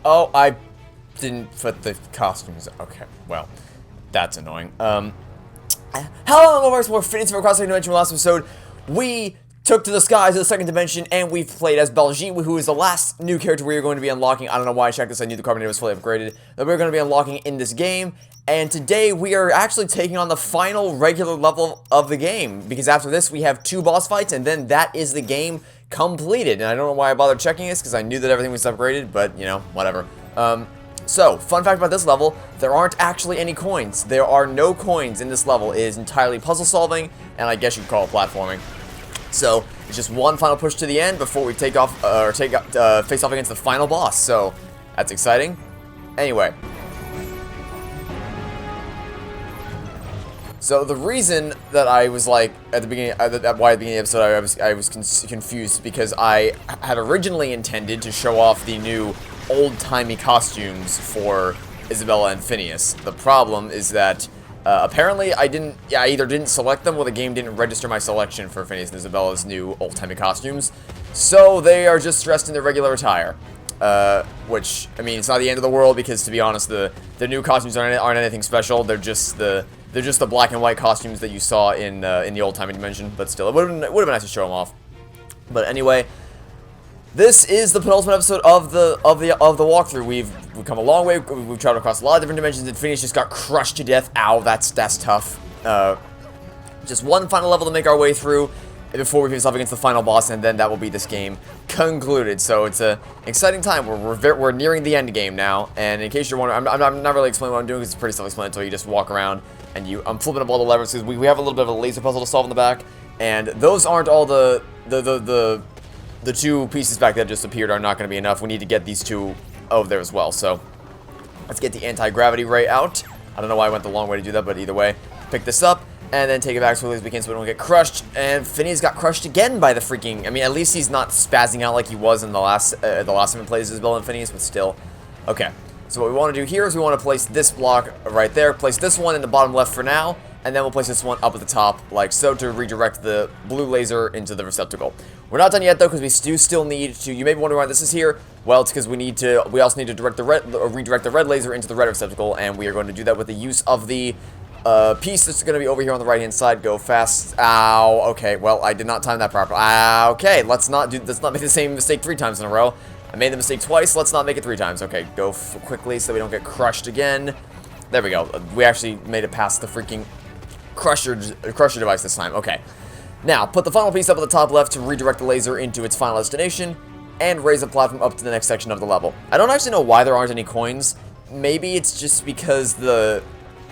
Oh, I didn't put the costumes. Okay, well, that's annoying. Hello, and welcome to Phineas and Ferb Cross Dimension. Last episode, we took to the skies of the second dimension, and we've played as Belgique, who is the last new character we are going to be unlocking. I don't know why I checked this. I knew the Carbonator was fully upgraded. That we're going to be unlocking in this game. And today, we are actually taking on the final regular level of the game. Because after this, we have 2 boss fights, and then that is the game completed. And I don't know why I bothered checking this, because I knew that everything was upgraded, but, you know, whatever. So, fun fact about this level, there aren't actually any coins. There are no coins in this level. It is entirely puzzle solving, and I guess you'd call it platforming. So, it's just one final push to the end before we take off, face off against the final boss. So, that's exciting. Anyway. So, the reason that I was like, at the beginning, why at the beginning of the episode I was confused, because I had originally intended to show off the new old-timey costumes for Isabella and Phineas. The problem is that apparently I either didn't select them or the game didn't register my selection for Phineas and Isabella's new old-timey costumes. So they are just dressed in their regular attire. Which, I mean, it's not the end of the world because, to be honest, the new costumes aren't anything special. They're just the black and white costumes that you saw in the old-timey dimension. But still, it would have been nice to show them off. But anyway, this is the penultimate episode of the walkthrough. We've come a long way. We've traveled across a lot of different dimensions, and Phineas just got crushed to death. Ow, that's tough. Just one final level to make our way through before we face off against the final boss, and then that will be this game concluded. So it's an exciting time. We're nearing the end game now. And in case you're wondering, I'm not really explaining what I'm doing because it's pretty self-explanatory. You just walk around and I'm flipping up all the levers because we have a little bit of a laser puzzle to solve in the back, and those aren't all the 2 pieces back that just appeared are not going to be enough. We need to get these 2 over there as well. So let's get the anti-gravity ray out. I don't know why I went the long way to do that, but either way, pick this up and then take it back as quickly as we can so we don't get crushed. And Phineas got crushed again by the freaking... I mean, at least he's not spazzing out like he was in the last time we played Isabella and Phineas, but still. Okay, so what we want to do here is we want to place this block right there, place this one in the bottom left for now, and then we'll place this one up at the top, like so, to redirect the blue laser into the receptacle. We're not done yet, though, because we do still need to... You may be wondering why this is here. Well, it's because we also need to redirect the red laser into the red receptacle, and we are going to do that with the use of the piece that's going to be over here on the right-hand side. Go fast. Ow. Okay, well, I did not time that properly. Okay, let's not make the same mistake 3 times in a row. I made the mistake twice. Let's not make it 3 times. Okay, go quickly so we don't get crushed again. There we go. We actually made it past the freaking crusher device this time. Okay. Now, put the final piece up at the top left to redirect the laser into its final destination, and raise the platform up to the next section of the level. I don't actually know why there aren't any coins. Maybe it's just because the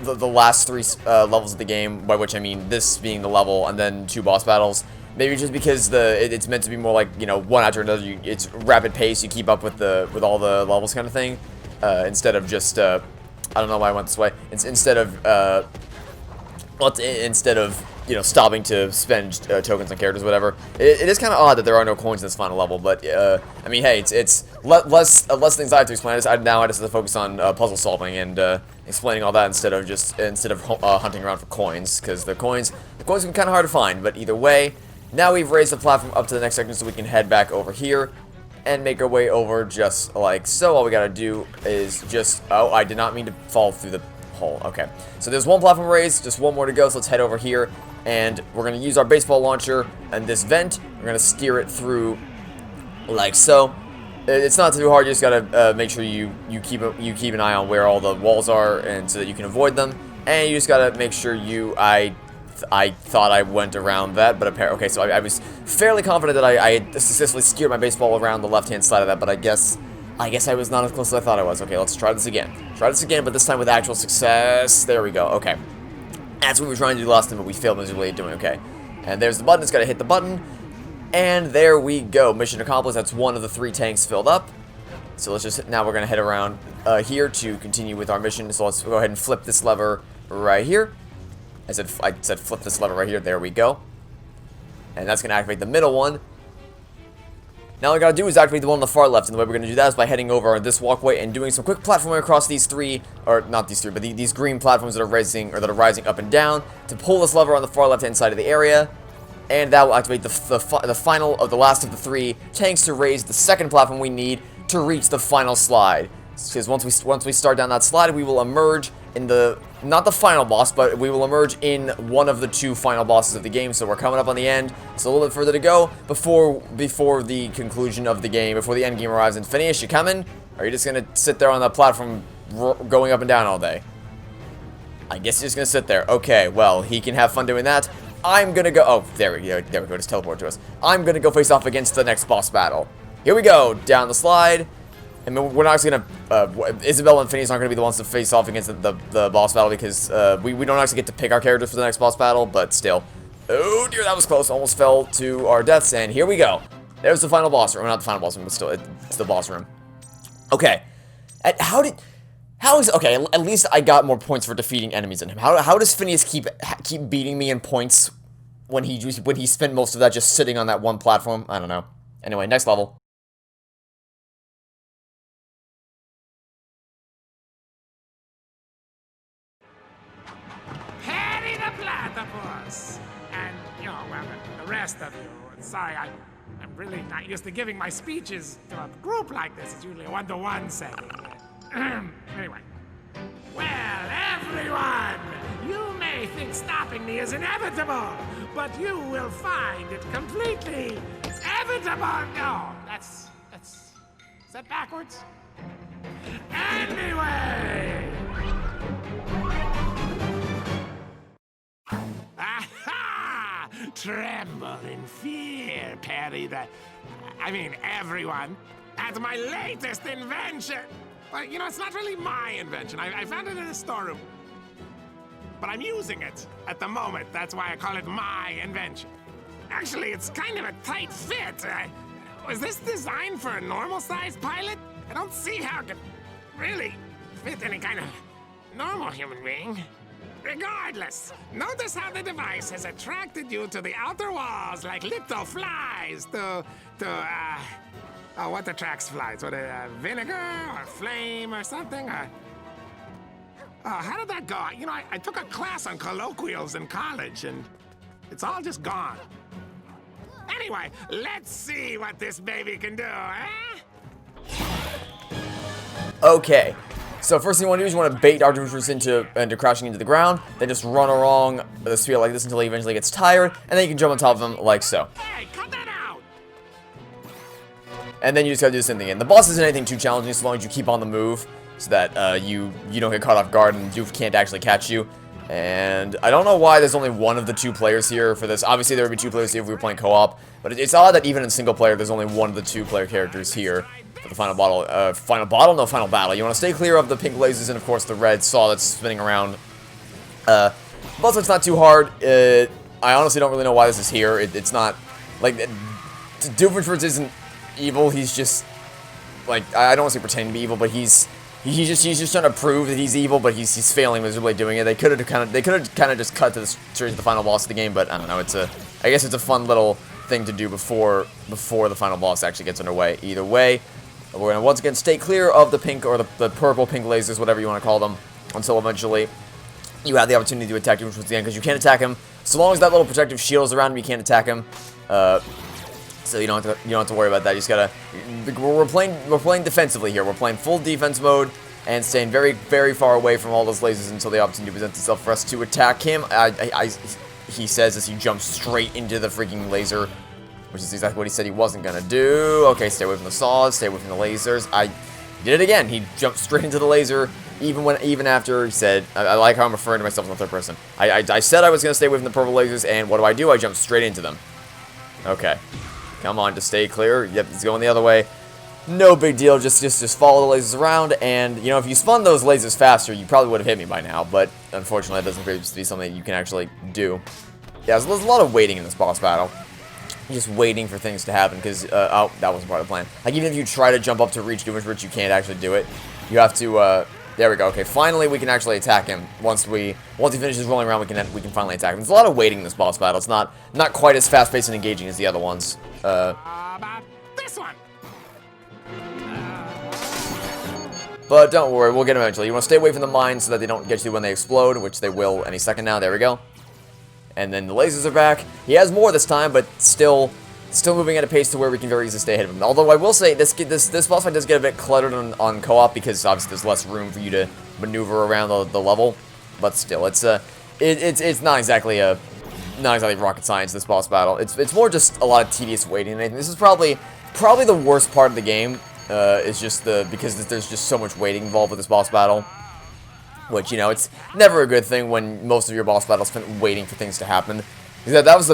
last 3 levels of the game, by which I mean this being the level and then 2 boss battles, maybe just because it's meant to be more like, you know, one after another. It's rapid pace. You keep up with all the levels kind of thing, instead of just I don't know why I went this way. Instead of you know, stopping to spend tokens on characters, whatever. It is kind of odd that there are no coins in this final level, but I mean, hey, it's less things I have to explain. Now I just have to focus on puzzle solving and explaining all that instead of hunting around for coins, because the coins can be kind of hard to find. But either way, now we've raised the platform up to the next section, so we can head back over here and make our way over just like so. All we gotta do is just... Oh, I did not mean to fall through the hole. Okay, so there's 1 platform raised, just 1 more to go, so let's head over here, and we're going to use our baseball launcher and this vent. We're going to steer it through like so. It's not too hard. You just got to make sure you keep an eye on where all the walls are, and so that you can avoid them, and you just got to make sure I thought I went around that, but apparently... Okay, so I was fairly confident that I had successfully steered my baseball around the left-hand side of that, but I guess I was not as close as I thought I was. Okay, let's try this again. But this time with actual success. There we go. Okay. That's what we were trying to do last time, but we failed miserably at doing. Okay. And there's the button. It's got to hit the button. And there we go. Mission accomplished. That's 1 of the 3 tanks filled up. So let's just... Now we're going to head around here to continue with our mission. So let's go ahead and flip this lever right here. I said flip this lever right here. There we go. And that's going to activate the middle one. Now all I gotta do is activate the one on the far left, and the way we're gonna do that is by heading over this walkway and doing some quick platforming across these 3, or not these 3, but these green platforms that are rising up and down to pull this lever on the far left-hand side of the area, and that will activate the final of the last of the 3 tanks to raise the second platform we need to reach the final slide. Because once we start down that slide, we will emerge in the, not the final boss, but we will emerge in one of the 2 final bosses of the game. So we're coming up on the end. It's a little bit further to go before the conclusion of the game, before the end game arrives. And Phineas, you coming? Or are you just gonna sit there on the platform going up and down all day? I guess you're just gonna sit there. Okay, well, he can have fun doing that. I'm gonna go, oh, there we go, just teleport to us. I'm gonna go face off against the next boss battle. Here we go, down the slide. And we're not actually gonna, Isabelle and Phineas aren't gonna be the ones to face off against the boss battle, because we don't actually get to pick our characters for the next boss battle, but still. Oh dear, that was close, almost fell to our deaths, and here we go. There's the final boss room, not the final boss room, but still, it's the boss room. Okay, okay, at least I got more points for defeating enemies than him. How does Phineas keep beating me in points when he spent most of that just sitting on that one platform? I don't know. Anyway, next level. Harry the Platypus! And, you know, well, the rest of you. Sorry, I'm really not used to giving my speeches to a group like this. It's usually a one-to-one setting. Anyway. Well, everyone! You may think stopping me is inevitable, but you will find it completely evitable. No, that's... Is that backwards? Anyway! Aha! Tremble in fear, Perry everyone, at my latest invention! Well, you know, it's not really my invention. I found it in a storeroom. But I'm using it at the moment. That's why I call it my invention. Actually, it's kind of a tight fit. Was this designed for a normal-sized pilot? I don't see how it could really fit any kind of normal human being. Regardless, notice how the device has attracted you to the outer walls like little flies oh, what attracts flies? What, vinegar or flame or something? How did that go? You know, I took a class on colloquials in college, and it's all just gone. Anyway, let's see what this baby can do, eh? Okay. So first thing you want to do is you want to bait our Doofenshmirtz into crashing into the ground, then just run along the sphere like this until he eventually gets tired, and then you can jump on top of him like so. Hey, cut that out! And then you just gotta do the same thing again. The boss isn't anything too challenging as long as you keep on the move, so that you don't get caught off guard and Doof can't actually catch you. And I don't know why there's only one of the 2 players here for this. Obviously there would be 2 players here if we were playing co-op, but it's odd that even in single player there's only one of the 2 player characters here. For the final battle. Final battle. You want to stay clear of the pink lasers and, of course, the red saw that's spinning around. But it's not too hard. I honestly don't really know why this is here. It's not, like, Doofenshmirtz isn't evil. He's just, like, I don't want to say pretending to be evil, but he's just trying to prove that he's evil, but he's failing miserably doing it. They could have kind of just cut to the straight to the final boss of the game, but I don't know. I guess it's a fun little thing to do before the final boss actually gets underway. Either way, we're going to once again stay clear of the pink or the purple pink lasers, whatever you want to call them, until eventually you have the opportunity to attack him towards the end, because you can't attack him so long as that little protective shield is around him. You can't attack him, so you don't have to worry about that. You just gotta. We're playing defensively here. We're playing full defense mode and staying very, very far away from all those lasers until the opportunity presents itself for us to attack him. He says as he jumps straight into the freaking laser, which is exactly what he said he wasn't gonna do. Okay, stay away from the saws, stay away from the lasers. I did it again. He jumped straight into the laser, even after he said, I like how I'm referring to myself in the third person. I said I was gonna stay away from the purple lasers, and what do? I jumped straight into them. Okay. Come on, just stay clear. Yep, he's going the other way. No big deal, just follow the lasers around, and, you know, if you spun those lasers faster, you probably would have hit me by now, but unfortunately, that doesn't appear to be something you can actually do. Yeah, so there's a lot of waiting in this boss battle. Just waiting for things to happen, because, oh, that wasn't part of the plan. Like, even if you try to jump up to reach Doofenshmirtz, you can't actually do it. You have to, there we go. Okay, finally we can actually attack him. Once he finishes rolling around, we can finally attack him. There's a lot of waiting in this boss battle. It's not quite as fast-paced and engaging as the other ones. About this one. But don't worry, we'll get him eventually. You want to stay away from the mines so that they don't get you when they explode, which they will any second now. There we go. And then the lasers are back. He has more this time, but still still moving at a pace to where we can very easily stay ahead of him. Although I will say, this boss fight does get a bit cluttered on co-op, because obviously there's less room for you to maneuver around the level. But still, it's not exactly rocket science, this boss battle. It's more just a lot of tedious waiting and anything. This is probably the worst part of the game, is just because there's just so much waiting involved with this boss battle. Which, you know, it's never a good thing when most of your boss battles spent waiting for things to happen. Because that was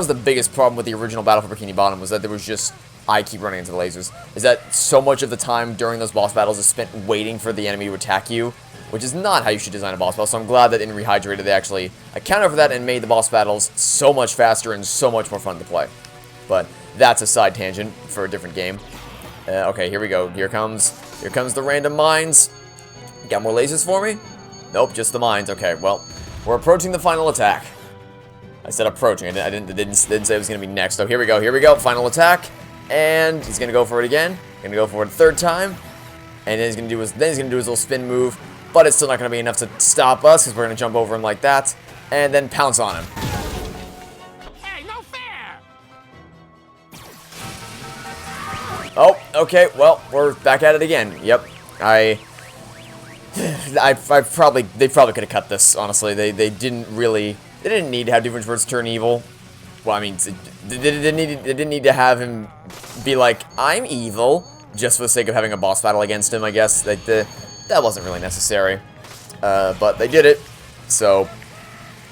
the biggest problem with the original battle for Bikini Bottom, was that there was just, I keep running into the lasers, is that so much of the time during those boss battles is spent waiting for the enemy to attack you, which is not how you should design a boss battle. So I'm glad that in Rehydrated they actually accounted for that and made the boss battles so much faster and so much more fun to play. But that's a side tangent for a different game. Okay, here we go. Here comes the random mines. Got more lasers for me? Nope, just the mines. Okay, well, we're approaching the final attack. I said approaching. I didn't say it was gonna be next. So here we go. Final attack, and he's gonna go for it again. Gonna go for it a third time, and then he's gonna do his little spin move. But it's still not gonna be enough to stop us, because we're gonna jump over him like that, and then pounce on him. Hey, no fair! Oh, okay. Well, we're back at it again. Yep. They probably could have cut this. Honestly, they didn't need to have Doofenshmirtz turn evil. Well, I mean, they didn't need to have him be like, I'm evil, just for the sake of having a boss battle against him. I guess that wasn't really necessary, but they did it. So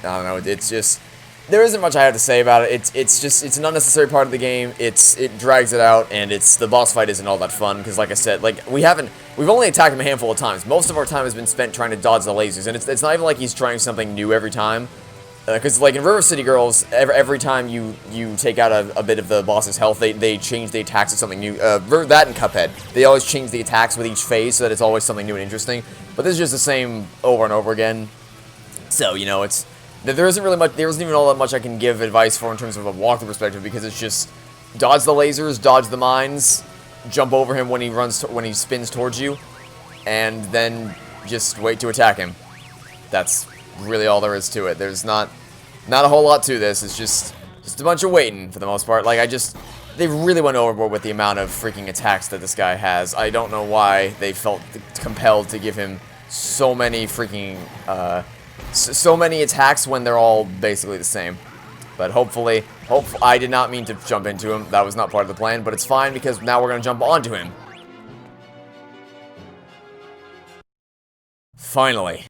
I don't know. It's just, there isn't much I have to say about it. It's an unnecessary part of the game. It drags it out, and the boss fight isn't all that fun, because like I said, like we've only attacked him a handful of times. Most of our time has been spent trying to dodge the lasers, and it's not even like he's trying something new every time. Because like in River City Girls, every time you take out a bit of the boss's health, they change the attacks to something new. That and Cuphead, they always change the attacks with each phase, so that it's always something new and interesting. But this is just the same over and over again. So, you know, there isn't even all that much I can give advice for in terms of a walkthrough perspective, because it's just dodge the lasers, dodge the mines, jump over him when he spins towards you, and then just wait to attack him. That's really all there is to it. There's not a whole lot to this. It's just a bunch of waiting for the most part. Like, they really went overboard with the amount of freaking attacks that this guy has. I don't know why they felt compelled to give him so many freaking so many attacks when they're all basically the same. But hopefully, I did not mean to jump into him. That was not part of the plan, but it's fine, because now we're gonna jump onto him. Finally.